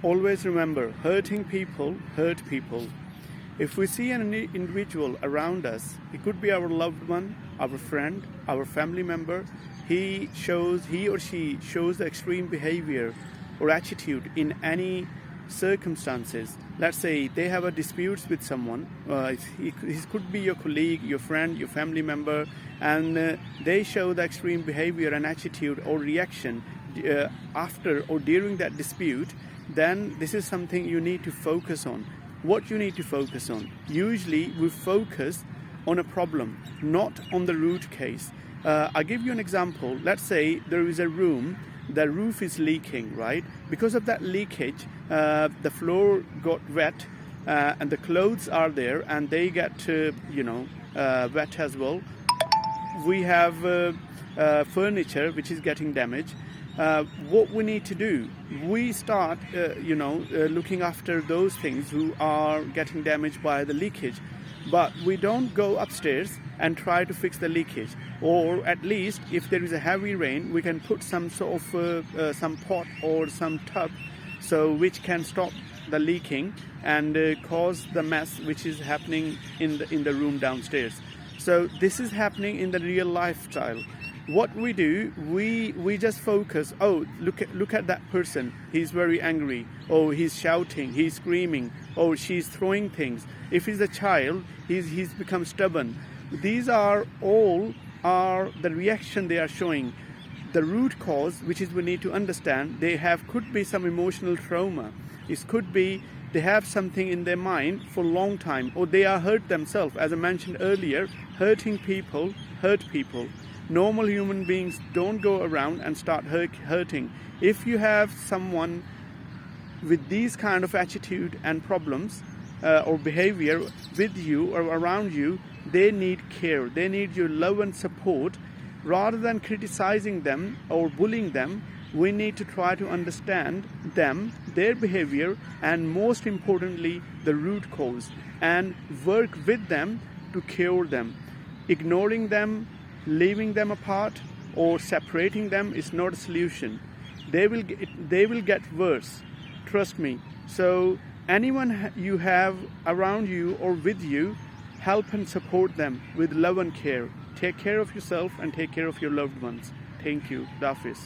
Always remember, hurting people hurt people. If we see an individual around us, it could be our loved one, our friend, our family member, he or she shows the extreme behavior or attitude in any circumstances. Let's say they have a dispute with someone, it could be your colleague, your friend, your family member, and they show the extreme behavior and attitude or reaction after or during that dispute, then this is something you need to focus on. What you need to focus on? Usually we focus on a problem, not on the root case. I'll give you an example. Let's say there is a room, the roof is leaking, right? Because of that leakage, the floor got wet, and the clothes are there and they get wet as well. We have furniture which is getting damaged. What we need to do, we start looking after those things who are getting damaged by the leakage, but we don't go upstairs and try to fix the leakage. Or at least if there is a heavy rain, we can put some sort of some pot or some tub which can stop the leaking and cause the mess which is happening in the room downstairs. So this is happening in the real lifestyle. What we do, we just focus, oh, look at that person, he's very angry, oh, he's shouting, he's screaming, oh, she's throwing things. If he's a child, he's become stubborn. These are all the reaction they are showing. The root cause, which is we need to understand, could be some emotional trauma. It could be they have something in their mind for a long time, or they are hurt themselves. As I mentioned earlier, hurting people hurt people. Normal human beings don't go around and start hurting. If you have someone with these kind of attitude and problems or behavior with you or around you, they need care. They need your love and support. Rather than criticizing them or bullying them, we need to try to understand them, their behavior, and most importantly, the root cause, and work with them to cure them. Ignoring them, leaving them apart, or separating them is not a solution. They will get worse, trust me. So anyone you have around you or with you, help and support them with love and care. Take care of yourself and take care of your loved ones. Thank you. Dafis.